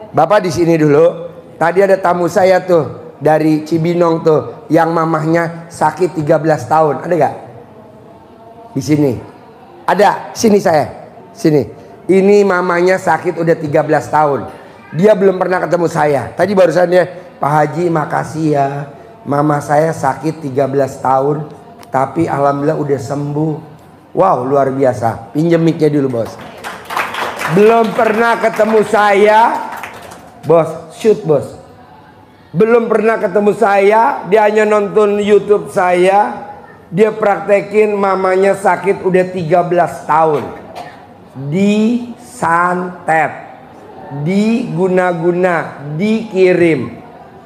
Bapak di sini dulu. Tadi ada tamu saya tuh dari Cibinong tuh yang mamahnya sakit 13 tahun. Ada gak? Di sini. Ada. Sini saya. Sini. Ini mamanya sakit udah 13 tahun. Dia belum pernah ketemu saya. Tadi barusan dia, Pak Haji makasih ya. Mama saya sakit 13 tahun. Tapi alhamdulillah udah sembuh. Wow, luar biasa. Pinjem mic-nya dulu, bos. Belum pernah ketemu saya. Bos, shoot bos. Belum pernah ketemu saya. Dia hanya nonton YouTube saya. Dia praktekin mamanya sakit udah 13 tahun. Disantet, diguna-guna, dikirim.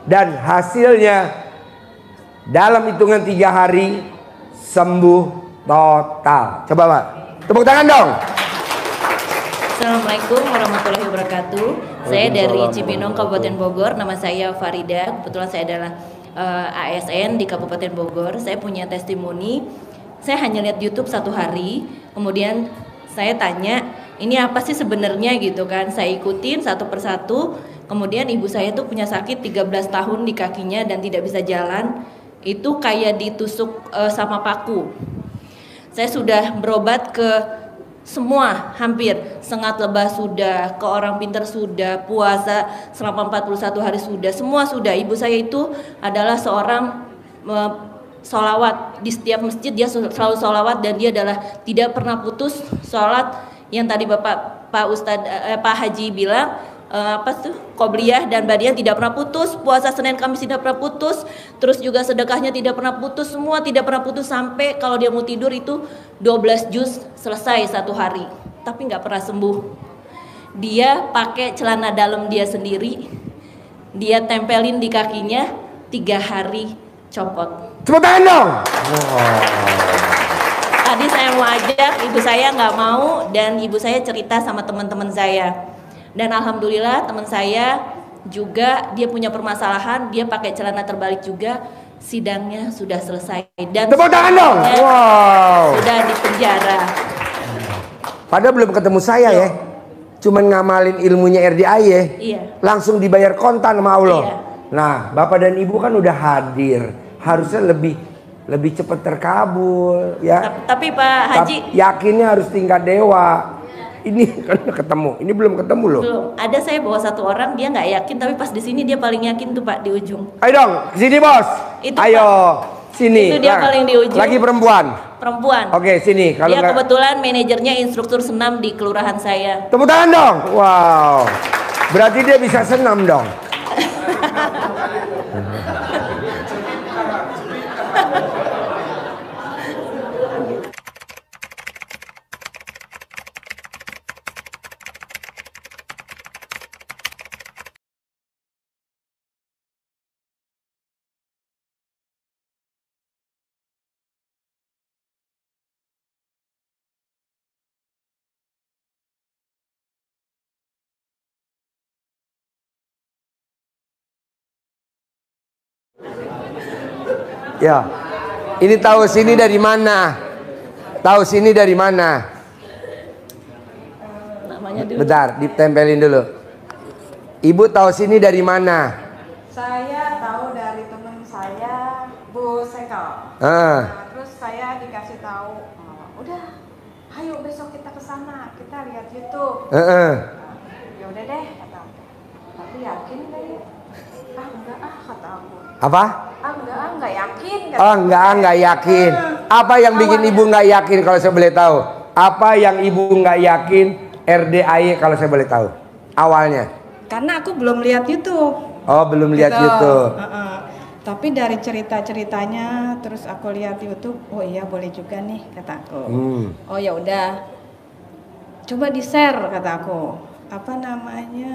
Dan hasilnya dalam hitungan 3 hari sembuh total. Coba Pak, tepuk tangan dong. Assalamualaikum warahmatullahi wabarakatuh. Saya dari Cibinong, Kabupaten Bogor. Nama saya Farida. Kebetulan saya adalah ASN di Kabupaten Bogor. Saya punya testimoni. Saya hanya lihat YouTube 1 hari. Kemudian saya tanya, ini apa sih sebenarnya gitu kan? Saya ikutin satu persatu. Kemudian ibu saya tuh punya sakit 13 tahun di kakinya dan tidak bisa jalan. Itu kayak ditusuk sama paku. Saya sudah berobat ke semua, hampir sengat lebah sudah, ke orang pintar sudah, puasa selama 41 hari sudah, semua sudah. Ibu saya itu adalah seorang sholawat di setiap masjid, dia selalu sholawat dan dia adalah tidak pernah putus sholat. Yang tadi Pak Haji bilang qobliyah dan badiah tidak pernah putus, puasa Senin Kamis tidak pernah putus, terus juga sedekahnya tidak pernah putus, semua tidak pernah putus. Sampai kalau dia mau tidur itu 12 juz selesai 1 hari, tapi nggak pernah sembuh. Dia pakai celana dalam dia sendiri, dia tempelin di kakinya, 3 hari copot. Tepuk tangan dong. Tadi saya mau ajak, ibu saya nggak mau, dan ibu saya cerita sama teman-teman saya. Dan alhamdulillah teman saya juga dia punya permasalahan, dia pakai celana terbalik juga, sidangnya sudah selesai dan tepuk tangan dong. Wow. Sudah di penjara. Padahal belum ketemu saya ya. Cuman ngamalin ilmunya RDI ya. Iya. Langsung dibayar kontan sama Allah. Iya. Nah, Bapak dan Ibu kan udah hadir. Harusnya lebih cepat terkabul ya. Tapi Pak Haji, yakinnya harus tingkat dewa. Ini kan ketemu, ini belum ketemu loh. Belum. Ada saya bawa 1 orang, dia nggak yakin, tapi pas di sini dia paling yakin tuh Pak, di ujung. Ayo dong, sini bos. Itu, ayo, Pak. Sini. Itu dia paling di ujung. Lagi perempuan. Perempuan. Oke, sini. Kalau dia kebetulan manajernya instruktur senam di kelurahan saya. Tepuk tangan dong. Wow. Berarti dia bisa senam dong. Ya, ini tahu sini dari mana? Tahu sini dari mana? Namanya dulu. Bentar, ditempelin dulu. Ibu tahu sini dari mana? Saya tahu dari teman saya, Bu Sekel. Ah. Terus saya dikasih tahu, udah, ayo besok kita ke sana, kita lihat YouTube. Ya udah deh, kata aku. Tapi yakin nggak ya? Enggak kata aku. Apa? Enggak yakin. Oh, enggak yakin. Apa yang bikin ibu nggak yakin kalau saya boleh tahu? Apa yang ibu nggak yakin RDAY kalau saya boleh tahu? Awalnya? Karena aku belum lihat YouTube. Oh, belum lihat gitu. YouTube. Tapi dari cerita-ceritanya, terus aku lihat YouTube, oh iya boleh juga nih kata aku. Oh ya udah, coba di share kata aku. Apa namanya?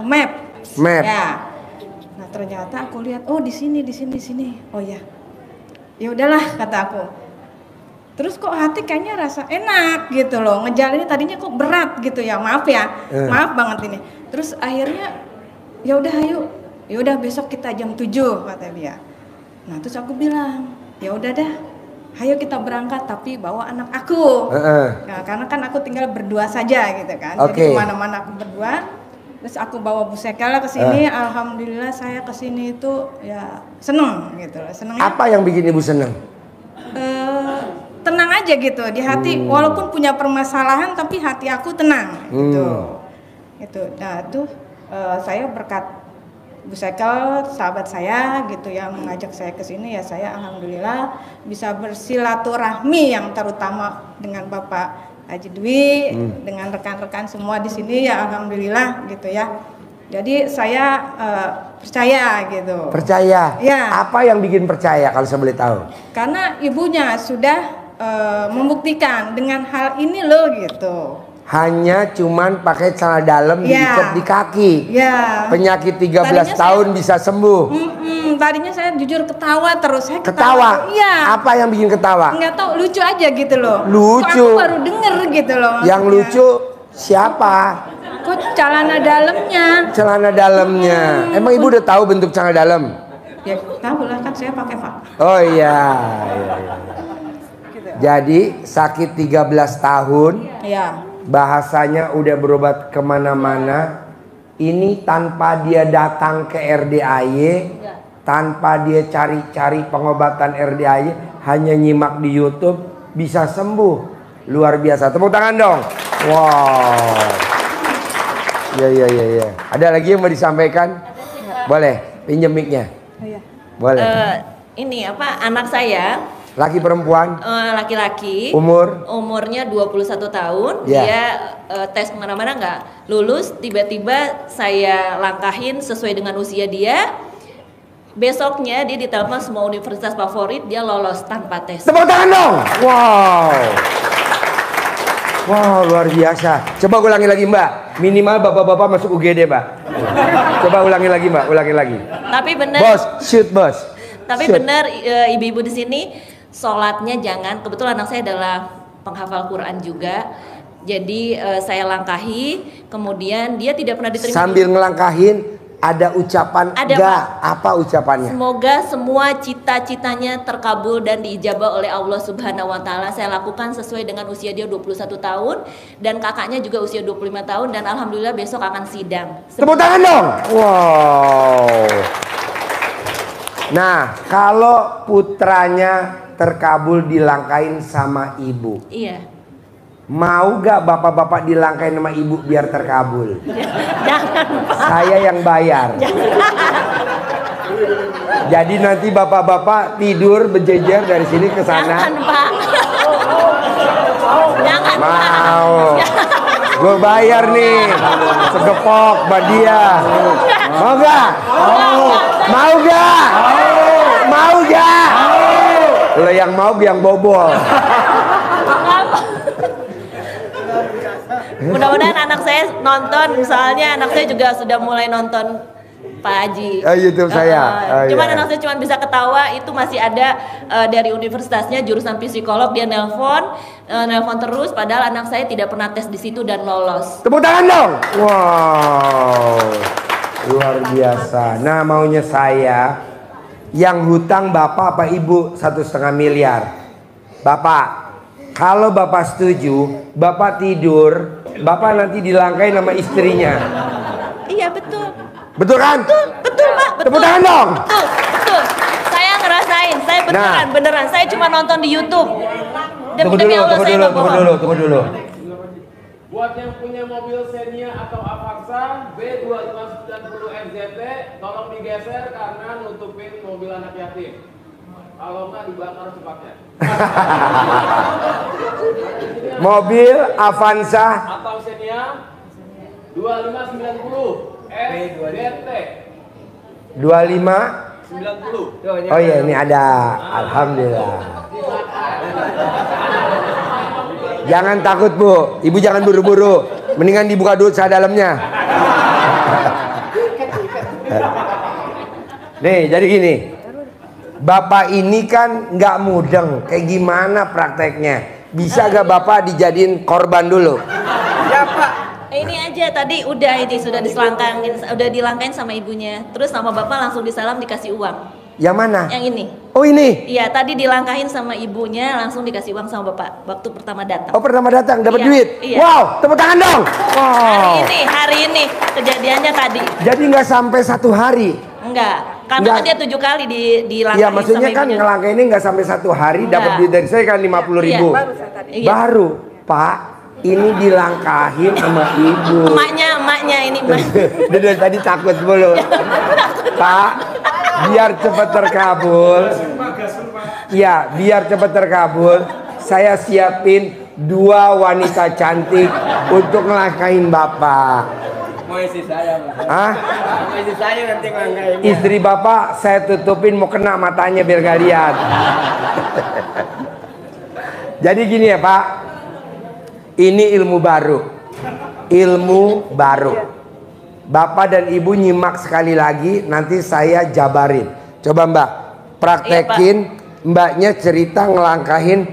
Map. Ya. Nah ternyata aku lihat, oh di sini. Oh ya, ya udahlah kata aku. Terus kok hati kayaknya rasa enak gitu loh, ngejalannya tadinya kok berat gitu ya, maaf maaf banget ini. Terus akhirnya ya udah ayo, ya udah besok kita jam 7 kata dia. Nah terus aku bilang, ya udah dah, ayo kita berangkat tapi bawa anak aku. Nah, karena kan aku tinggal berdua saja gitu kan, jadi kemana-mana aku berdua. Terus aku bawa Bu Sekala ke sini, alhamdulillah saya ke sini itu ya seneng gitu loh. Senengnya Apa yang bikin ibu seneng? tenang aja gitu di hati, walaupun punya permasalahan tapi hati aku tenang gitu. Gitu. Nah, itu saya berkat Bu Sekel, sahabat saya gitu yang mengajak saya ke sini, ya saya alhamdulillah bisa bersilaturahmi yang terutama dengan Bapak Haji Dwi, dengan rekan-rekan semua di sini, ya alhamdulillah gitu ya. Jadi saya percaya gitu. Percaya? Ya. Apa yang bikin percaya kalau saya boleh tahu? Karena ibunya sudah membuktikan dengan hal ini loh gitu. Hanya cuman pakai celana dalam diikat di kaki. Ya. Penyakit 13 Tadinya tahun bisa sembuh. Tadinya saya jujur ketawa terus. Saya Ketawa? Iya. Apa yang bikin ketawa? Nggak tahu, lucu aja gitu loh. Lucu. Kok aku baru denger gitu loh. Yang maksudnya. lucu siapa? Kok celana dalamnya? Celana dalamnya. Emang ibu udah tahu bentuk celana dalam? Ya tahu lah, kan saya pakai Pak. Oh iya. Jadi sakit 13 tahun. Iya. Bahasanya udah berobat kemana-mana. Ini tanpa dia datang ke RDAY, tanpa dia cari-cari pengobatan RDAY, hanya nyimak di YouTube bisa sembuh. Luar biasa. Tepuk tangan dong. Wow. Ya. Ada lagi yang mau disampaikan? Boleh. Pinjem mic-nya. Iya. Boleh. Ini apa, anak saya Laki perempuan? laki-laki, umurnya 21 tahun. Ya. Dia tes kemana-mana nggak lulus, tiba-tiba saya langkahin sesuai dengan usia dia. Besoknya dia ditelepon semua universitas favorit, dia lolos tanpa tes. Tepuk tangan dong. Wow, luar biasa. Coba ulangi lagi Mbak. Minimal bapak-bapak masuk UGD Mbak. Coba ulangi lagi Mbak, ulangi lagi. Tapi benar. Bos, shoot bos. Tapi Shoot. benar ibu-ibu di sini sholatnya jangan. Kebetulan anak saya adalah penghafal Quran juga. Jadi saya langkahi, kemudian dia tidak pernah diterima. Sambil ngelangkahin ada ucapan Ada, enggak? Pak. Apa ucapannya? Semoga semua cita-citanya terkabul dan diijabah oleh Allah Subhanahu wa taala. Saya lakukan sesuai dengan usia dia 21 tahun dan kakaknya juga usia 25 tahun dan alhamdulillah besok akan sidang. Tepuk tangan dong. Wow. Nah, kalau putranya terkabul dilangkain sama ibu, Iya. mau gak bapak-bapak dilangkain sama ibu biar terkabul? Jangan, Pak. Saya yang bayar. Jadi nanti bapak-bapak tidur berjejer dari sini ke sana. Jangan, Pak. Jangan, Pak. Mau. Gue bayar nih. Segepok dia. Mau gak? Mau gak? Mau gak? Lo yang mau biang bobol. Mudah-mudahan anak saya nonton, misalnya anak saya juga sudah mulai nonton Pak Haji. YouTube saya. Cuman Iya. anak saya cuma bisa ketawa, itu masih ada dari universitasnya jurusan psikolog, dia nelpon terus, padahal anak saya tidak pernah tes di situ dan lolos. Tepuk tangan dong. Wow. Luar biasa. Nah, maunya saya yang hutang bapak apa ibu 1,5 miliar. Bapak, kalau bapak setuju, bapak tidur, bapak nanti dilangkain sama istrinya. Iya betul. Betul kan? Betul Pak. Betul. Tepuk tangan dong. Betul. Saya ngerasain, saya beneran. Saya cuma nonton di YouTube. Tunggu dulu. Buat yang punya mobil Xenia atau Avanza B2590 MZT, tolong digeser karena nutupin mobil anak yatim. Kalau nggak dibakar cepatnya. Mobil Avanza Atau Xenia 2590 MZT 25. 90. Oh iya, ini ada. Alhamdulillah. Jangan takut Bu, ibu jangan buru-buru. Mendingan dibuka dulu saya dalamnya. Nih, jadi gini. Bapak ini kan nggak mudeng. Kayak gimana prakteknya? Bisa gak Bapak dijadiin korban dulu? Ya Pak. Ini aja tadi udah ini sudah dilangkain sama ibunya. Terus sama bapak langsung disalam dikasih uang. Yang mana? Yang ini. Oh ini? Iya, tadi dilangkahin sama ibunya, langsung dikasih uang sama bapak waktu pertama datang. Oh pertama datang dapat Iya, duit? iya. Wow, tepuk tangan dong. Wow. Hari ini kejadiannya tadi. Jadi nggak sampai 1 hari? Enggak, karena Enggak. dia 7 kali dilangkahin. Iya maksudnya sama kan ibunya. ngelangkain ini nggak sampai 1 hari dapat Enggak. duit dari saya kan 50.000. Iya. Baru Pak, ini dilangkahin sama ibu. Emaknya ini emak. Dia dari tadi takut mulu. Pak, biar cepat terkabul. Ya, biar cepat terkabul. Saya siapin 2 wanita cantik untuk ngelangkahin Bapak. Mau isi saya, Mas. Hah? Mau isi saya nanti ngelangkain. Istri Bapak saya tutupin mau kena matanya biar gak lihat. Jadi gini ya Pak, ini ilmu baru. Ilmu baru. Bapak dan Ibu nyimak sekali lagi, nanti saya jabarin. Coba Mbak, praktekin. Mbaknya cerita ngelangkahin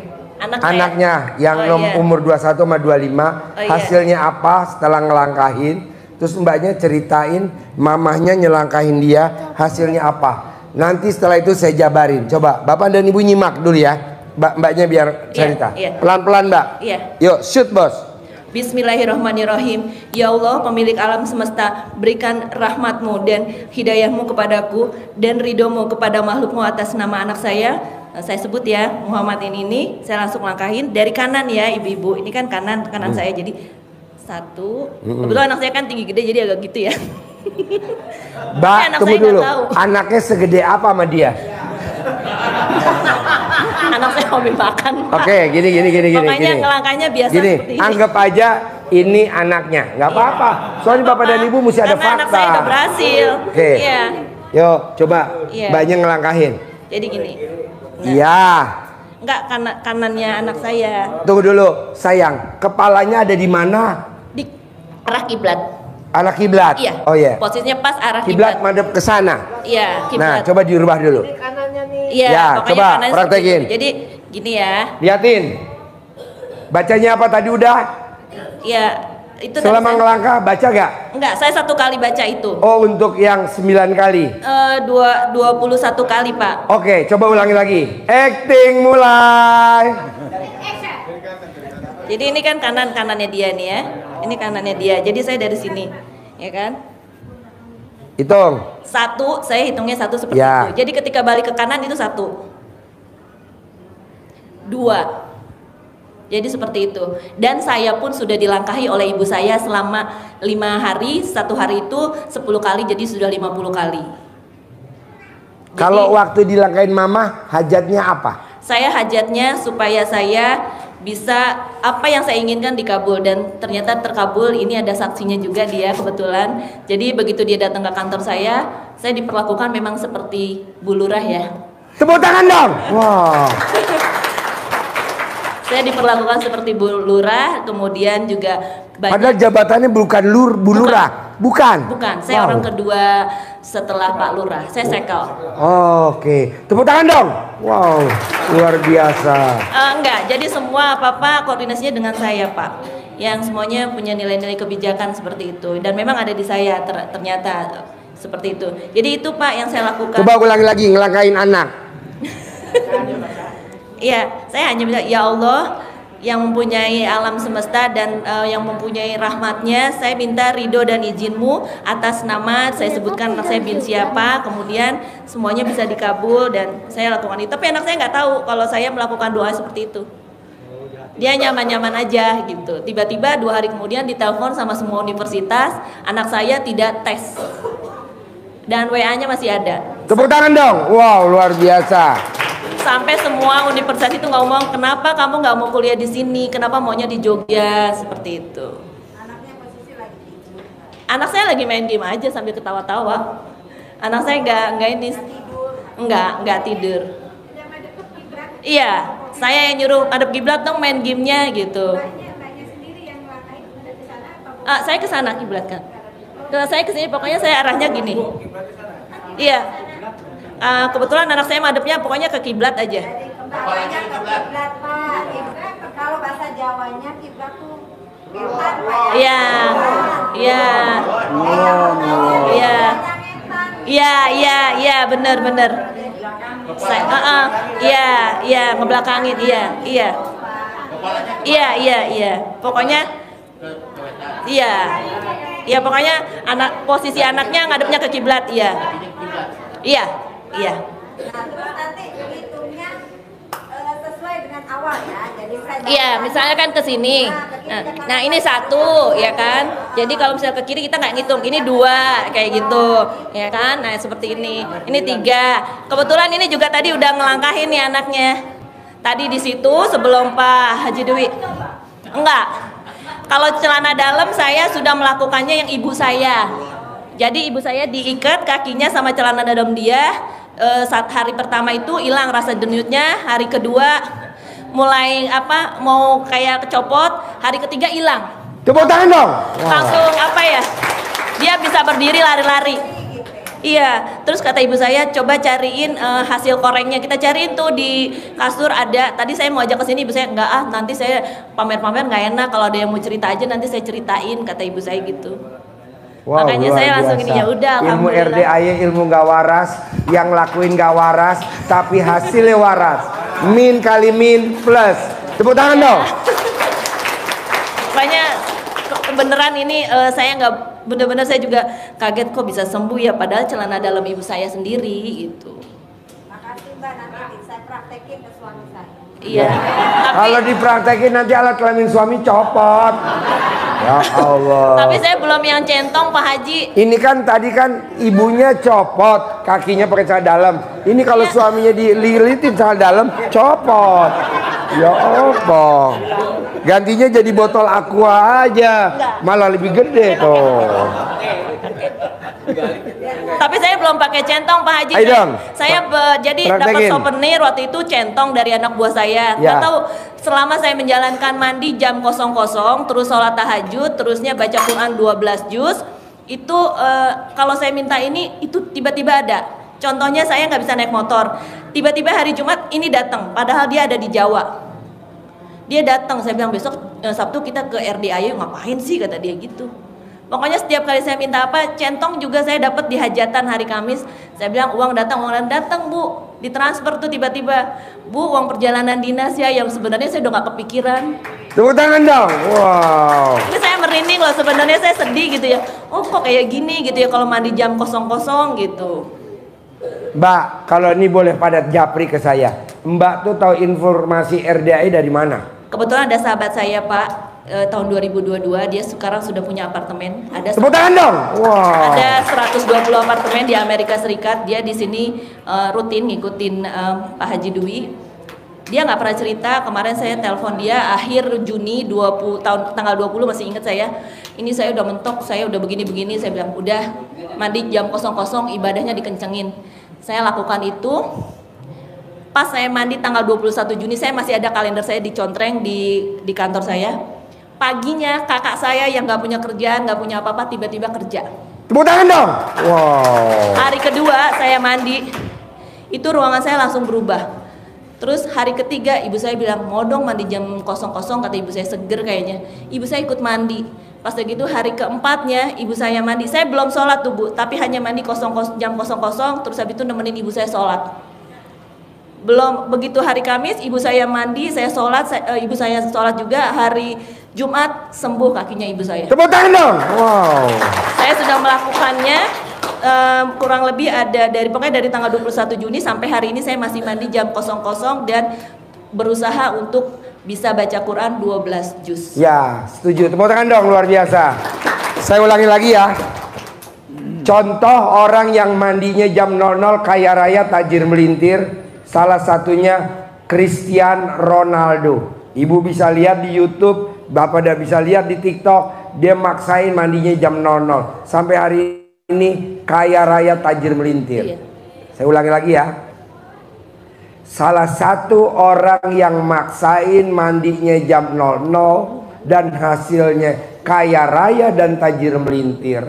anaknya yang iya. umur 21 sama 25. Iya. Hasilnya apa setelah ngelangkahin. Terus mbaknya ceritain mamahnya nyelangkahin dia, hasilnya apa. Nanti setelah itu saya jabarin. Coba Bapak dan Ibu nyimak dulu ya. Mbaknya biar cerita. Iya. Pelan-pelan Mbak. Iya. Yuk shoot bos. Bismillahirrahmanirrahim. Ya Allah, pemilik alam semesta, berikan rahmatmu dan hidayahmu kepadaku dan ridhomu kepada makhlukmu atas nama anak saya. Saya sebut ya, Muhammad ini saya langsung langkahin dari kanan ya ibu-ibu. Ini kan kanan saya, jadi 1. Kebetulan anak saya kan tinggi gede jadi agak gitu ya. Mbak, anak tunggu saya nggak dulu. tahu. Anaknya segede apa sama dia? Anak saya hobi makan. Pak. Oke, gini. Makanya ngelangkahnya biasa Gini, seperti ini. anggap aja ini anaknya, nggak apa-apa. Soalnya Bapak dan Ibu mesti ada Karena anak fakta. saya udah berhasil. Oke. Iya. Yuk, coba Iya. mbaknya ngelangkahin. Jadi gini. Iya. Enggak, kanannya anak saya Tunggu dulu, sayang. Kepalanya ada di mana? di arah kiblat. Arah kiblat. Iya. Oh iya. Posisinya pas arah Kiblat kiblat. madep ke sana. Iya, Nah, kiblat. coba dirubah dulu. Iya, Ya, pokoknya coba kanan seperti praktekin. itu. Jadi gini ya. Liatin. Bacanya apa tadi udah? Iya, itu tadi Selama saya- ngelangkah baca gak? Enggak, saya 1 kali baca itu. Oh, untuk yang 9 kali. 21 kali, Pak. Oke, coba ulangi lagi. Acting mulai. Jadi ini kan kanannya dia nih ya. Ini kanannya dia. Jadi saya dari sini, ya kan? Hitung. 1, saya hitungnya 1 seperti Ya. itu. Jadi ketika balik ke kanan itu 1. 2. Jadi seperti itu. Dan saya pun sudah dilangkahi oleh ibu saya selama 5 hari. 1 hari itu 10 kali, jadi sudah 50 kali. Kalau Jadi, waktu dilangkahin mama, hajatnya apa? saya hajatnya supaya saya bisa apa yang saya inginkan dikabul, dan ternyata terkabul. Ini ada saksinya juga dia kebetulan. Jadi begitu dia datang ke kantor saya diperlakukan memang seperti Bu Lurah ya. Tepuk tangan dong. Wow. Saya diperlakukan seperti Bu Lurah, kemudian juga Padahal jabatannya bukan Bu Lurah. Bukan. Bukan, saya Wow. orang kedua setelah Pak Lurah. Saya sekel. Oke. Tepuk tangan dong. Wow, luar biasa. Enggak, jadi semua apa-apa koordinasinya dengan saya, Pak. Yang semuanya punya nilai-nilai kebijakan seperti itu. Dan memang ada di saya ternyata seperti itu. Jadi itu Pak yang saya lakukan. Coba ulangi lagi ngelangkahin anak. Iya, saya hanya bilang, ya Allah yang mempunyai alam semesta dan yang mempunyai rahmatnya, saya minta ridho dan izinmu atas nama, saya sebutkan anak saya bin siapa, kemudian semuanya bisa dikabul dan saya lakukan itu. Tapi anak saya nggak tahu kalau saya melakukan doa seperti itu. Dia nyaman-nyaman aja gitu. Tiba-tiba 2 hari kemudian ditelepon sama semua universitas, anak saya tidak tes. Dan WA-nya masih ada. Tepuk tangan dong. Wow, luar biasa. Sampai semua universitas itu ngomong, kenapa kamu nggak mau kuliah di sini, kenapa maunya di Jogja, seperti itu. Anak saya lagi main game aja sambil ketawa-tawa. Anak saya nggak ini, nggak tidur. Iya, saya yang nyuruh adep kiblat dong main gamenya gitu. Saya ke sana kiblat kan. Kalau saya kesini pokoknya saya arahnya gini. Iya. Kebetulan anak saya madepnya pokoknya ke kiblat aja. Kepalanya ke kiblat, Pak. Kiblat kalau bahasa Jawanya kiblat tuh wetan, Pak. Iya. Iya. Iya. Iya, Iya, bener. Iya, ngebelakangin, iya. Pokoknya, iya, pokoknya posisi anaknya ngadepnya ke kiblat, iya. Nah, terus nanti hitungnya sesuai dengan awal ya. Jadi saya Iya, misalnya kan ke sini. Nah, ini satu, ya kan? Jadi kalau misalnya ke kiri kita nggak ngitung. Ini 2, kayak gitu, ya kan? Nah, seperti ini. Ini 3. Kebetulan ini juga tadi udah ngelangkahin nih anaknya. Tadi di situ sebelum Pak Haji Dwi. Enggak. Kalau celana dalam saya sudah melakukannya yang ibu saya. Jadi ibu saya diikat kakinya sama celana dalam dia. Saat hari pertama itu hilang rasa denyutnya, hari kedua mulai mau kayak kecopot, hari ketiga hilang. Tepuk tangan dong. Langsung dia bisa berdiri lari-lari. Iya, terus kata ibu saya coba cariin hasil korengnya. Kita cariin tuh di kasur ada. Tadi saya mau ajak ke sini, ibu saya enggak nanti saya pamer-pamer nggak enak, kalau ada yang mau cerita aja nanti saya ceritain, kata ibu saya gitu. Wow, makanya saya langsung ini ya udah. Ilmu RDAY ilmu gak waras, yang lakuin gak waras, tapi hasilnya waras. Min kali min plus. Tepuk tangan dong. Makanya beneran ini saya nggak bener-bener saya juga kaget kok bisa sembuh ya, padahal celana dalam ibu saya sendiri gitu. Makasih Mbak, nanti saya praktekin ke suami saya. Iya. Kalau dipraktekin nanti alat kelamin suami copot. Ya Allah. Tapi saya belum yang centong Pak Haji. Ini kan tadi kan ibunya copot, kakinya pakai celana dalam. Ini kalau suaminya dililitin celana dalam, copot. Ya Allah. Gantinya jadi botol aqua aja, malah lebih gede tuh. Tapi saya belum pakai centong Pak Haji. Saya jadi dapat souvenir waktu itu centong dari anak buah saya. Nggak tahu selama saya menjalankan mandi jam 00, terus sholat tahajud, terusnya baca Quran 12 juz, itu kalau saya minta ini itu tiba-tiba ada. Contohnya saya nggak bisa naik motor, tiba-tiba hari Jumat ini datang, padahal dia ada di Jawa. Dia datang, saya bilang besok Sabtu kita ke RDAY, ngapain sih kata dia gitu. Pokoknya setiap kali saya minta apa, centong juga saya dapat di hajatan hari Kamis. Saya bilang uang datang Bu, ditransfer tuh tiba-tiba. Bu, uang perjalanan dinas ya, yang sebenarnya saya udah nggak kepikiran. Tepuk tangan dong. Wow. Ini saya merinding loh, sebenarnya saya sedih gitu ya. Oh kok kayak gini gitu ya kalau mandi jam 00 gitu. Mbak, kalau ini boleh padat japri ke saya. Mbak tuh tahu informasi RDAY dari mana? Kebetulan ada sahabat saya Pak, tahun 2022 dia sekarang sudah punya apartemen. Ada tepuk tangan dong. Wow. Ada 120 apartemen di Amerika Serikat. Dia di sini rutin ngikutin Pak Haji Dwi. Dia nggak pernah cerita. Kemarin saya telepon dia akhir Juni tanggal 20 masih ingat saya. Ini saya udah mentok, saya udah begini-begini. Saya bilang udah mandi jam 00 ibadahnya dikencengin. Saya lakukan itu. Pas saya mandi tanggal 21 Juni, saya masih ada kalender saya dicontreng di kantor saya. Paginya kakak saya yang nggak punya kerjaan, nggak punya apa-apa, tiba-tiba kerja. Tepuk tangan dong. Wow. Hari kedua saya mandi, itu ruangan saya langsung berubah. Terus hari ketiga ibu saya bilang mau dong mandi jam 00, kata ibu saya, seger kayaknya. Ibu saya ikut mandi. Pas begitu hari keempatnya ibu saya mandi. Saya belum sholat tuh Bu, tapi hanya mandi jam 00. Terus habis itu nemenin ibu saya sholat. Belum begitu hari Kamis ibu saya mandi, saya sholat, ibu saya sholat juga. Hari Jumat sembuh kakinya ibu saya. Tepuk tangan dong. Wow. Saya sudah melakukannya kurang lebih ada pokoknya dari tanggal 21 Juni sampai hari ini saya masih mandi jam 00 dan berusaha untuk bisa baca Quran 12 juz. Ya, setuju. Tepuk tangan dong, luar biasa. Saya ulangi lagi ya. Contoh orang yang mandinya jam 00 kaya raya tajir melintir. Salah satunya Cristiano Ronaldo. Ibu bisa lihat di YouTube, Bapak udah bisa lihat di TikTok. Dia maksain mandinya jam 00. Sampai hari ini kaya raya tajir melintir. Iya. Saya ulangi lagi ya. Salah satu orang yang maksain mandinya jam 00 dan hasilnya kaya raya dan tajir melintir,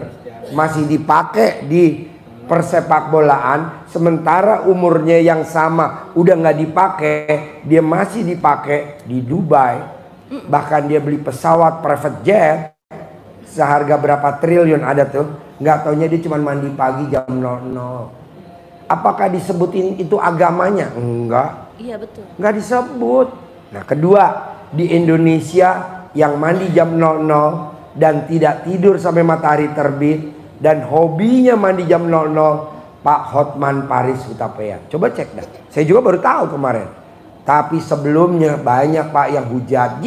masih dipakai di persepak bolaan, sementara umurnya yang sama udah nggak dipakai, dia masih dipakai di Dubai. Bahkan dia beli pesawat private jet seharga berapa triliun ada tuh, nggak taunya dia cuma mandi pagi jam 00. Apakah disebutin itu agamanya? Enggak. Iya betul. Enggak disebut. Nah, kedua, di Indonesia yang mandi jam 00 dan tidak tidur sampai matahari terbit dan hobinya mandi jam 00, Pak Hotman Paris Hutapea. Coba cek dah. Saya juga baru tahu kemarin. Tapi sebelumnya banyak Pak yang hujat.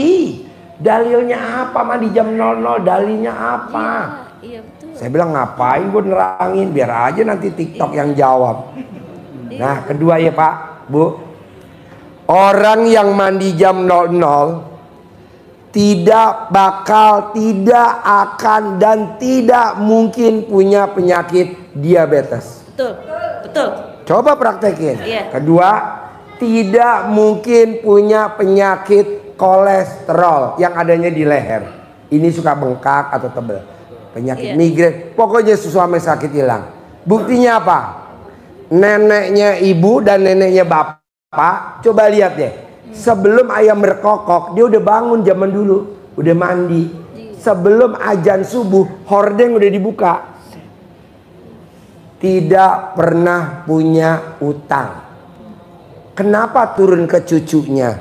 Dalilnya apa mandi jam 00? Dalilnya apa? Iya betul. Saya bilang ngapain gue nerangin, biar aja nanti TikTok yang jawab. Nah, kedua ya Pak, Bu. Orang yang mandi jam 00 tidak bakal, tidak akan, dan tidak mungkin punya penyakit diabetes. Betul. Betul. Coba praktekin. Iya. Kedua, tidak mungkin punya penyakit kolesterol yang adanya di leher. Ini suka bengkak atau tebel. Penyakit migrain. Pokoknya suami sakit hilang. Buktinya apa? Neneknya ibu dan neneknya bapak. Coba lihat deh. Sebelum ayam berkokok, dia udah bangun zaman dulu. Udah mandi. Sebelum azan subuh, hordeng udah dibuka. Tidak pernah punya utang. Kenapa turun ke cucunya?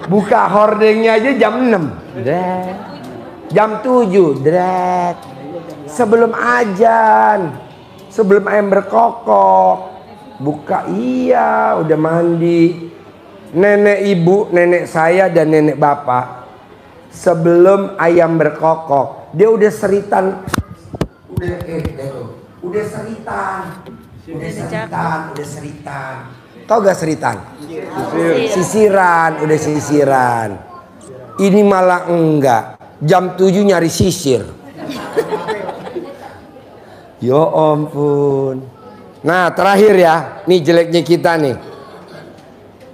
Buka hordengnya aja jam 6. Jam 7. Sebelum azan. Sebelum ayam berkokok. Buka, iya udah mandi. Nenek ibu, nenek saya dan nenek bapak. Sebelum ayam berkokok, dia udah seritan. Udah seritan. Tau gak seritan? Sisiran, udah sisiran. Ini malah enggak. Jam 7 nyari sisir. Ya ampun. Nah, terakhir ya. Nih jeleknya kita nih.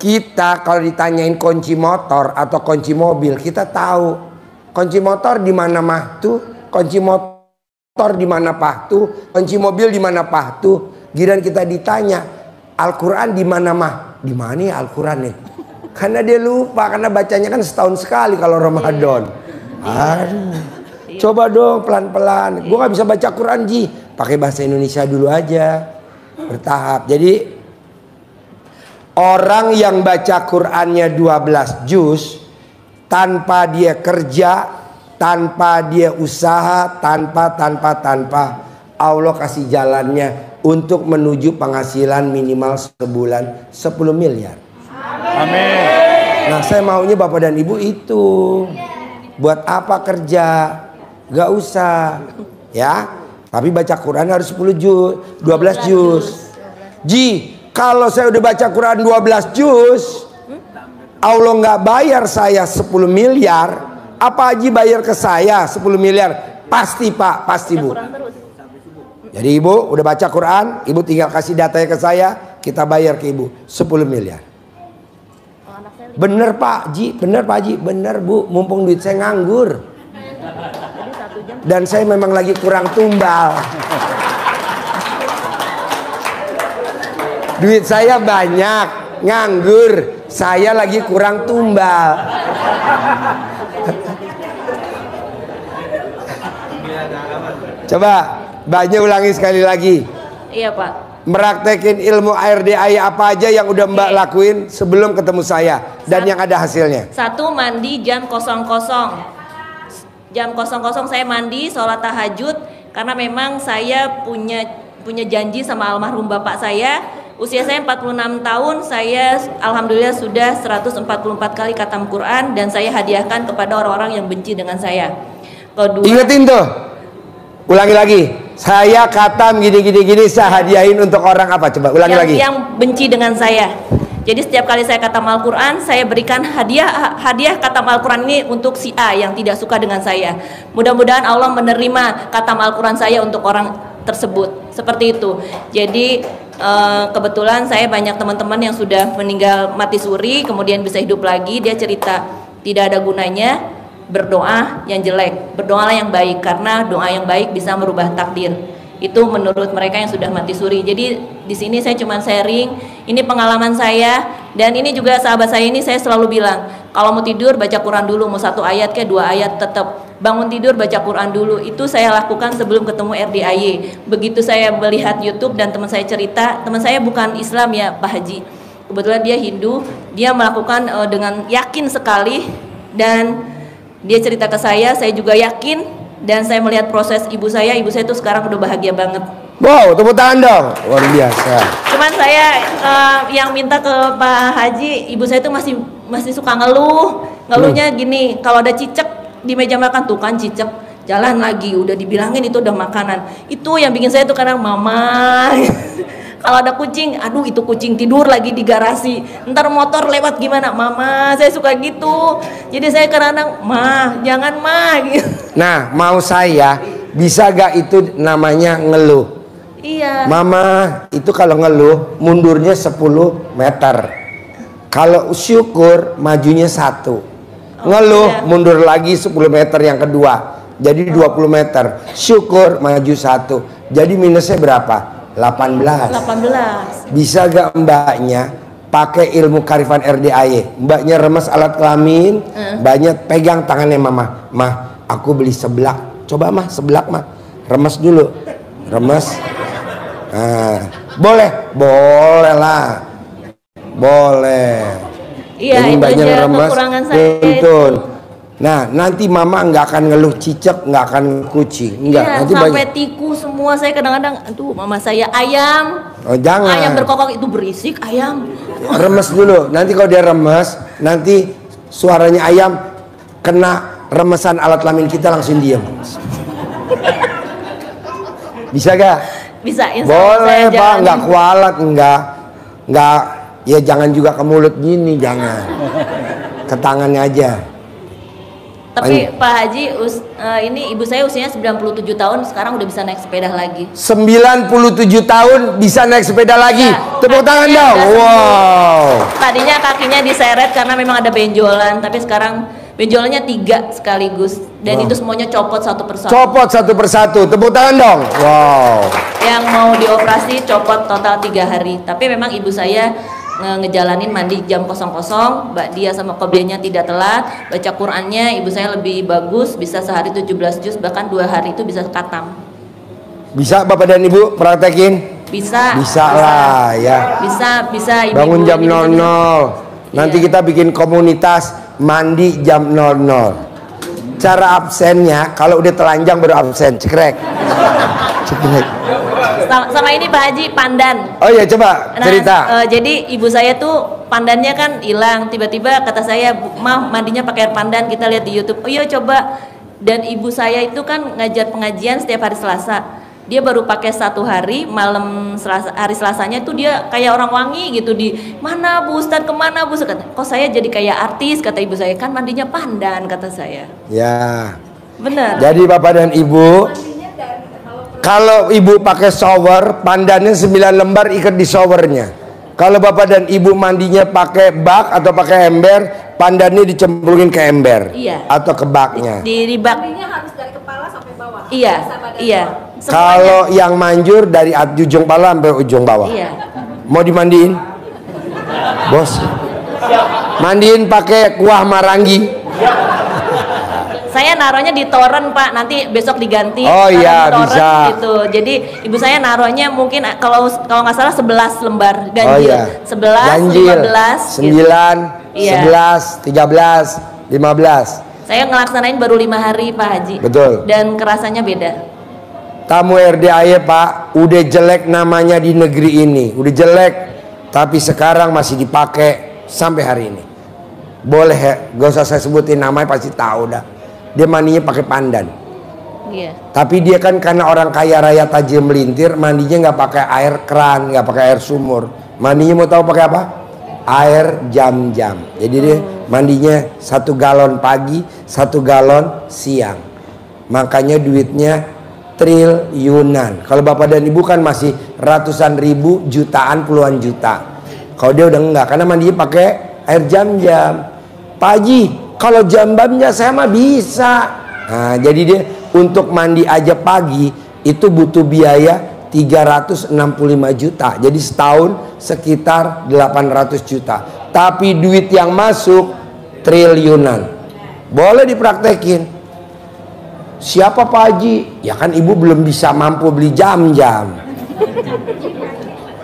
Kita kalau ditanyain kunci motor atau kunci mobil, kita tahu. Kunci motor di mana mah tuh? Kunci motor di mana pah tuh? Kunci mobil di mana pah tuh? Giliran kita ditanya, Al-Quran di mana mah? Di mana ya Al-Quran nih? Karena dia lupa, karena bacanya kan setahun sekali kalau Ramadan. Aduh. Coba dong pelan-pelan. Gue gak bisa baca Quran Ji. Pakai bahasa Indonesia dulu aja. Bertahap. Jadi orang yang baca Qurannya 12 juz tanpa dia kerja, tanpa dia usaha, tanpa Allah kasih jalannya untuk menuju penghasilan minimal sebulan 10 miliar. Amin. Nah, saya maunya Bapak dan Ibu itu. Buat apa kerja? Gak usah. Ya. Tapi baca Quran harus 10 juz, 12 juz. Ji, kalau saya udah baca Quran 12 juz, Allah nggak bayar saya 10 miliar, apa Haji bayar ke saya 10 miliar? Pasti Pak, pasti Bu. Jadi Ibu udah baca Quran, Ibu tinggal kasih datanya ke saya, kita bayar ke Ibu 10 miliar. Bener Pak Ji, bener Pak Haji, bener Bu, mumpung duit saya nganggur. Dan saya memang lagi kurang tumbal. Duit saya banyak, nganggur. Saya lagi kurang tumbal. Coba, Mbaknya ulangi sekali lagi. Iya Pak. Meraktekin ilmu ARDAI apa aja yang udah Mbak lakuin sebelum ketemu saya. Dan yang ada hasilnya. 1, mandi jam 00. Jam 00 saya mandi, sholat tahajud. Karena memang saya punya janji sama almarhum bapak saya. Usia saya 46 tahun, saya alhamdulillah sudah 144 kali khatam Quran. Dan saya hadiahkan kepada orang-orang yang benci dengan saya. Kedua, ingetin tuh. Ulangi lagi. Saya khatam gini, saya hadiahin untuk orang apa? Coba ulangi lagi. Yang benci dengan saya. Jadi setiap kali saya khatam Al-Quran, saya berikan hadiah khatam Al-Quran ini untuk si A yang tidak suka dengan saya. Mudah-mudahan Allah menerima khatam Al-Quran saya untuk orang tersebut. Seperti itu. Jadi kebetulan saya banyak teman-teman yang sudah meninggal mati suri, kemudian bisa hidup lagi. Dia cerita tidak ada gunanya berdoa yang jelek. Berdoalah yang baik, karena doa yang baik bisa merubah takdir. Itu menurut mereka yang sudah mati suri. Jadi di sini saya cuma sharing, ini pengalaman saya, dan ini juga sahabat saya ini saya selalu bilang, kalau mau tidur baca Quran dulu, mau 1 ayat ke 2 ayat tetap. bangun tidur baca Quran dulu. Itu saya lakukan sebelum ketemu RDAY. Begitu saya melihat YouTube dan teman saya cerita, teman saya bukan Islam ya Pak Haji, kebetulan dia Hindu, dia melakukan dengan yakin sekali, dan dia cerita ke saya juga yakin, dan saya melihat proses ibu saya itu sekarang udah bahagia banget. Wow, tepuk tangan dong, luar biasa. Cuman saya yang minta ke Pak Haji, ibu saya itu masih suka ngeluhnya gini, kalau ada cicak di meja makan tuh kan cicak, jalan lagi, udah dibilangin itu udah makanan. Itu yang bikin saya tuh kadang mama. Kalau ada kucing, aduh itu kucing tidur lagi di garasi, ntar motor lewat gimana, mama, saya suka gitu. Jadi saya kadang-kadang, mah jangan mah gitu. Nah, mau saya, bisa gak itu namanya ngeluh? Iya. Mama itu kalau ngeluh mundurnya 10 meter. Kalau syukur majunya 1. Ngeluh iya. mundur lagi 10 meter yang kedua. Jadi 20 meter. Syukur maju 1. Jadi minusnya berapa? 18. Bisa gak mbaknya pakai ilmu karifan RDAY? Mbaknya remes alat kelamin, mbaknya pegang tangannya mama. Mah, aku beli seblak. Coba mah seblak mah. Remes dulu. Remes. Nah, boleh lah, boleh. Iya, jadi itu mbaknya aja remes, kekurangan saya tuntun. Nah, nanti mama nggak akan ngeluh cicak, nggak akan kucing, enggak. Iya, Nanti sampai banyak. tikus semua saya kadang-kadang, aduh mama saya ayam. Oh jangan. Ayam berkokok itu berisik ayam. Remes dulu. Nanti kalau dia remes, nanti suaranya ayam kena remesan alat kelamin kita langsung diem. Bisa gak? Bisa, insya Allah Boleh saya Pak, jalanin. nggak kualat, nggak, ya jangan juga ke mulut gini, jangan. Ke tangannya aja. Tapi Pak Haji, ini ibu saya usianya 97 tahun, sekarang udah bisa naik sepeda lagi. 97 tahun bisa naik sepeda lagi. Ya, Tepuk tangan kakinya dong. udah sembuh. Wow. Tadinya kakinya diseret karena memang ada benjolan, tapi sekarang benjolannya 3 sekaligus, dan itu semuanya copot satu persatu. Copot satu persatu. Tepuk tangan dong. Wow. Yang mau dioperasi copot total 3 hari. Tapi memang ibu saya ngejalanin mandi jam 00, Mbak Dia sama Qobliyahnya tidak telat, baca Qur'annya ibu saya lebih bagus, bisa sehari 17 juz, bahkan 2 hari itu bisa khatam. Bisa Bapak dan Ibu praktekin? Bisa. Bisa lah ya. Bisa ibu. Bangun jam 00. Nanti kita bikin komunitas mandi jam 00. Cara absennya kalau udah telanjang baru absen. Cekrek. Cekrek. Sama ini Pak Haji, pandan. Oh iya, coba cerita. Jadi ibu saya tuh pandannya kan hilang, tiba-tiba kata saya, "Mah, mandinya pakai air pandan." Kita lihat di YouTube. Oh iya, coba. Dan ibu saya itu kan ngajar pengajian setiap hari Selasa. Dia baru pakai 1 hari, malam Selasa, hari Selasanya itu dia kayak orang wangi gitu. Di mana Bu Ustadz, kemana Bu Ustadz? Kok saya jadi kayak artis, kata ibu saya, kan mandinya pandan, kata saya. Ya. Benar. Jadi Bapak dan Ibu, kalau Ibu pakai shower, pandannya 9 lembar ikat di showernya. Kalau Bapak dan Ibu mandinya pakai bak atau pakai ember, pandannya dicemplungin ke ember. Iya. Atau ke baknya. Di bak. Mandinya harus dari kepala sampai bawah. Iya, Biasa badan iya. bawah. Kalau yang manjur dari ujung kepala sampai ujung bawah. Iya. Mau dimandiin? Bos. Mandiin pakai kuah marangi. Saya naruhnya di toren Pak, nanti besok diganti. Oh Taruh iya, di toren, bisa. gitu. Jadi ibu saya naruhnya mungkin kalau nggak salah 11 lembar ganjil. Oh iya. 11, Ganjil. 15, 9, Iya. 11, 13, 15. Saya ngelaksanain baru 5 hari Pak Haji. Betul. Dan kerasanya beda. Tamu RDAY Pak, udah jelek namanya di negeri ini, udah jelek, tapi sekarang masih dipakai sampai hari ini. Boleh ya, gak usah saya sebutin namanya, pasti tahu dah. Dia mandinya pakai pandan. Iya. Tapi dia kan karena orang kaya raya tajam melintir, mandinya nggak pakai air keran, nggak pakai air sumur. Mandinya mau tahu pakai apa? Air jam-jam. Jadi dia mandinya 1 galon pagi, 1 galon siang. Makanya duitnya triliunan. Kalau Bapak dan Ibu kan masih ratusan ribu, jutaan, puluhan juta. Kalau dia udah enggak, karena mandinya pakai air jam-jam. Pak Haji, kalau jam-jamnya saya mah bisa. Nah, jadi dia untuk mandi aja pagi itu butuh biaya 365 juta. Jadi setahun sekitar 800 juta. Tapi duit yang masuk triliunan. Boleh dipraktekin. Siapa Pak Haji? Ya kan ibu belum bisa mampu beli jam-jam.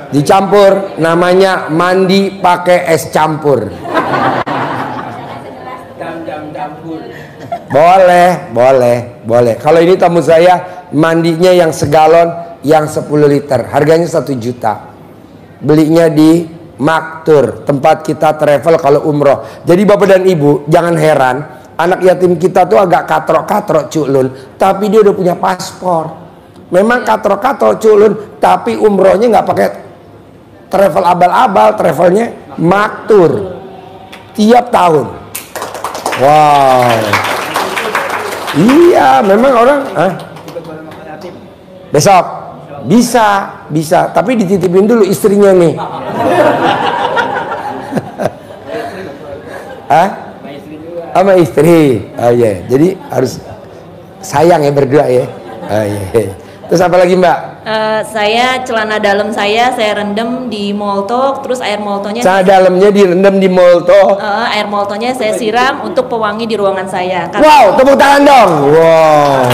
Dicampur, namanya mandi pakai es campur. Jam-jam campur. Boleh. Kalau ini tamu saya mandinya yang segalon, yang 10 liter, harganya 1 juta. Belinya di Maktur, tempat kita travel kalau umroh. Jadi bapak dan ibu jangan heran, anak yatim kita tuh agak katrok-katrok culun, tapi dia udah punya paspor. Memang katrok-katrok culun, tapi umrohnya nggak pakai travel abal-abal, travelnya Maktur tiap tahun. Wow. Iya, memang orang. Besok bisa, tapi dititipin dulu istrinya nih. Sama istri. Oh iya, jadi harus sayang ya berdua ya. Oh iya. Terus apa lagi Mbak? Saya celana dalam saya rendam di molto, terus air moltonya. Celana dalamnya direndam di molto. Air moltonya saya siram untuk pewangi di ruangan saya. Wow, tepuk tangan dong. Wow.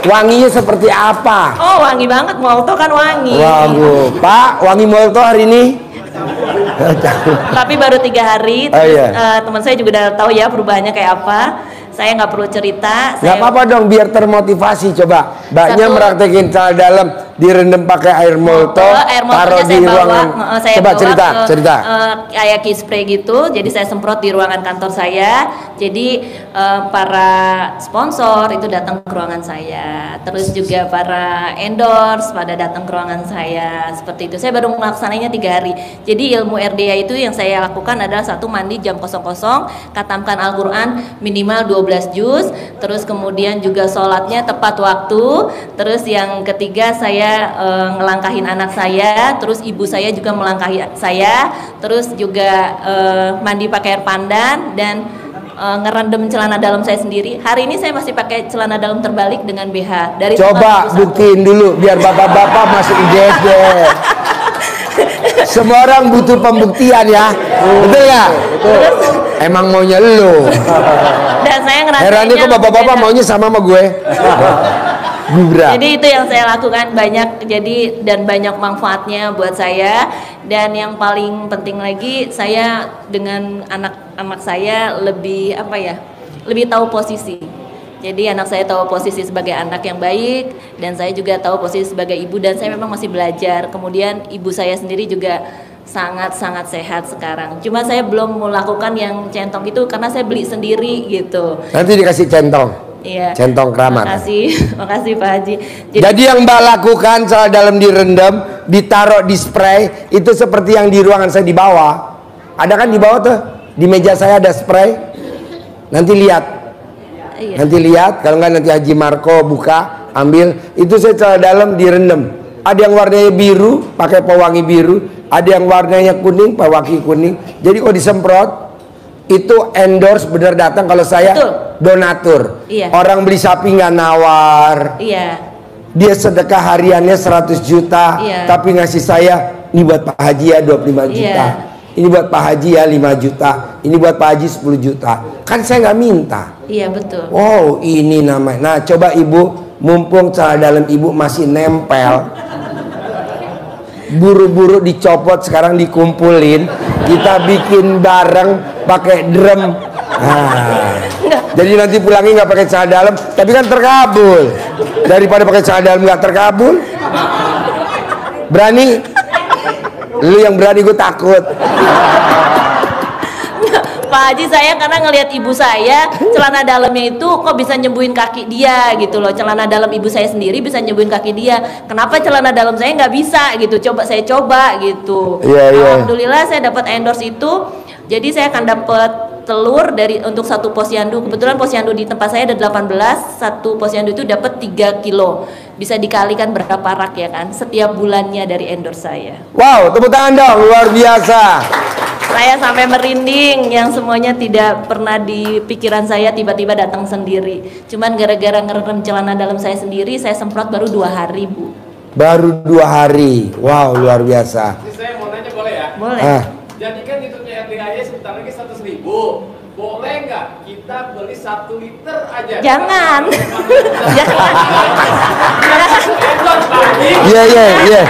Wanginya seperti apa? Oh, wangi banget, molto kan wangi. Wow, Pak, wangi molto hari ini? Tapi baru 3 hari. Terus iya. Teman saya juga udah tahu ya perubahannya kayak apa. Saya nggak perlu cerita. Nggak apa-apa dong, biar termotivasi. Coba Mbaknya meraktekin celana dalam direndam pakai air molto, taruh di ruangan. Coba cerita. Kayak key spray gitu. Jadi saya semprot di ruangan kantor saya. Jadi para sponsor itu datang ke ruangan saya. Terus juga para endorse pada datang ke ruangan saya. Seperti itu. Saya baru melaksanainnya 3 hari. Jadi ilmu RDA itu yang saya lakukan adalah 1, mandi jam 00, khatamkan Al-Quran minimal 12 juz, terus kemudian juga sholatnya tepat waktu, terus yang ketiga saya ngelangkahin anak saya, terus ibu saya juga melangkahi saya, terus juga mandi pakai air pandan dan ngerendam celana dalam saya sendiri. Hari ini saya masih pakai celana dalam terbalik dengan BH. Dari coba buktiin dulu biar bapak-bapak masuk IGSD. Semua orang butuh pembuktian ya, betul ya? Betul. Emang maunya lu. Dan saya ngerasainnya. Herannya kok bapak-bapak maunya sama gue. Jadi itu yang saya lakukan banyak, dan banyak manfaatnya buat saya. Dan yang paling penting lagi, saya dengan anak-anak saya lebih lebih tahu posisi. Jadi anak saya tahu posisi sebagai anak yang baik, dan saya juga tahu posisi sebagai ibu, dan saya memang masih belajar. Kemudian ibu saya sendiri juga sangat-sangat sehat sekarang. Cuma saya belum melakukan yang centong itu karena saya beli sendiri gitu. Nanti dikasih centong. Iya. Centong keramat. Makasih Pak Haji. Jadi yang Mbak lakukan celana dalam direndam, ditaruh di spray, itu seperti yang di ruangan saya di bawah. Ada kan di bawah tuh, di meja saya ada spray. Nanti lihat. Iya. Nanti lihat, kalau nggak nanti Haji Marco buka, ambil. Itu saya celana dalam direndam. Ada yang warnanya biru, pakai pewangi biru. Ada yang warnanya kuning, pewangi kuning. Jadi kalau disemprot, itu endorse bener datang. Kalau saya donatur. Iya. Orang beli sapi nggak nawar. Iya. Dia sedekah hariannya 100 juta, iya. Tapi ngasih saya, ini buat Pak Haji ya 25 juta. Iya. Ini buat Pak Haji ya 5 juta. Ini buat Pak Haji 10 juta. Kan saya nggak minta. Iya betul. Wow, ini namanya. Nah, coba ibu, mumpung celana dalam ibu masih nempel, buru-buru dicopot, sekarang dikumpulin, kita bikin bareng pakai drum. Nah, jadi nanti pulangnya nggak pakai celana dalam, tapi kan terkabul. Daripada pakai celana dalam nggak terkabul, berani? Lu yang berani, gue takut. Pak Haji, saya karena ngelihat ibu saya celana dalamnya itu kok bisa nyembuhin kaki dia gitu loh. Celana dalam ibu saya sendiri bisa nyembuhin kaki dia. Kenapa celana dalam saya nggak bisa gitu? Saya coba gitu. Alhamdulillah saya dapat endorse itu. Jadi saya akan dapat telur untuk 1 posyandu. Kebetulan posyandu di tempat saya ada 18. 1 posyandu itu dapat 3 kilo. Bisa dikalikan berapa rak ya kan? Setiap bulannya dari endorse saya. Wow, tepuk tangan dong, luar biasa. Saya sampai merinding, yang semuanya tidak pernah di pikiran saya tiba-tiba datang sendiri. Cuman gara-gara ngerem celana dalam saya sendiri, saya semprot baru 2 hari, Bu. Baru 2 hari. Wow, luar biasa. Saya mau nanya, boleh ya? Boleh. Jadi kan YouTube-nya RDAY sebentar lagi 100.000. Boleh nggak kita kita beli 1 liter aja. Jangan. Jangan. Iya.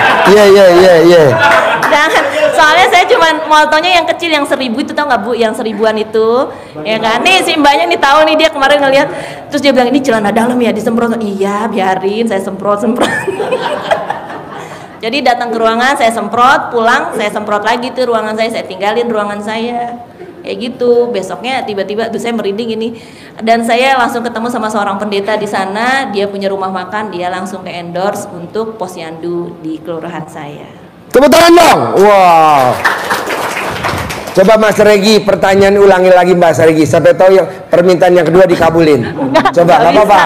Jangan. Soalnya saya cuma motonya yang kecil, yang 1000 itu, tau nggak Bu? Yang 1000-an itu, ya kan? Nih si mbaknya nih tahu nih, dia kemarin ngeliat, terus dia bilang ini celana dalam ya disemprot. Iya, biarin saya semprot. Jadi datang ke ruangan saya semprot, pulang saya semprot lagi tuh ruangan saya tinggalin ruangan saya. Kayak gitu. Besoknya tiba-tiba tuh saya merinding ini, dan saya langsung ketemu sama seorang pendeta di sana. Dia punya rumah makan, dia langsung ke endorse untuk posyandu di kelurahan saya. Tepuk tangan dong. Wow. Coba Mas Regi, pertanyaan ulangi lagi Mbak Regi. Sampai tahu yang permintaan yang kedua dikabulin. Coba, nggak apa-apa.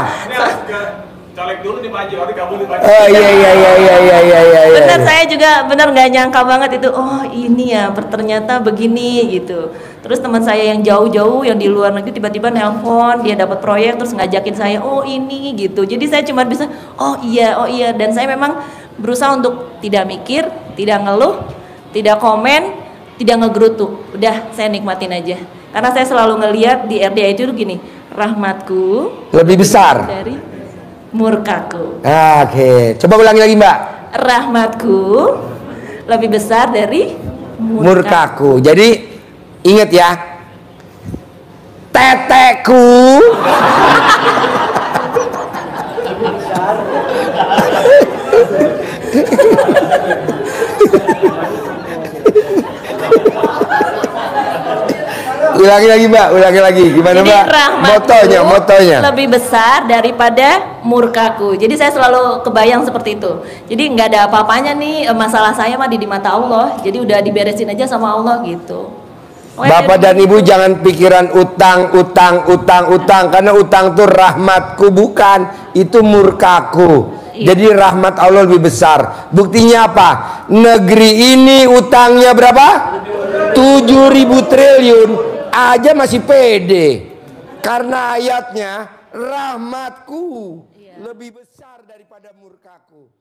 Colek dulu nih Pak Haji, nanti kabulin Pak Haji. Oh iya. Bener, saya juga bener nggak nyangka banget itu. Oh ini ya, ternyata begini gitu. Terus teman saya yang jauh-jauh, yang di luar negeri, tiba-tiba nelpon, dia dapat proyek terus ngajakin saya, oh ini gitu. Jadi saya cuma bisa, oh iya. Dan saya memang berusaha untuk tidak mikir, tidak ngeluh, tidak komen, tidak ngegerutu. Udah, saya nikmatin aja. Karena saya selalu ngelihat di RDA itu gini, rahmatku lebih besar dari murkaku. Oke, coba ulangi lagi Mbak. Rahmatku lebih besar dari Murkaku. Jadi ingat ya, teteku ulangi lagi Mbak, ulangi lagi. Gimana Jadi, Mbak? Motonya. Lebih besar daripada murkaku. Jadi saya selalu kebayang seperti itu. Jadi nggak ada apa-apanya nih masalah saya mah di mata Allah. Jadi udah diberesin aja sama Allah gitu. Bapak dan Ibu jangan pikiran utang, karena utang tuh rahmatku, bukan, itu murkaku. Iya. Jadi rahmat Allah lebih besar. Buktinya apa? Negeri ini utangnya berapa? 7.000 triliun aja masih pede. Karena ayatnya rahmatku lebih besar daripada murkaku.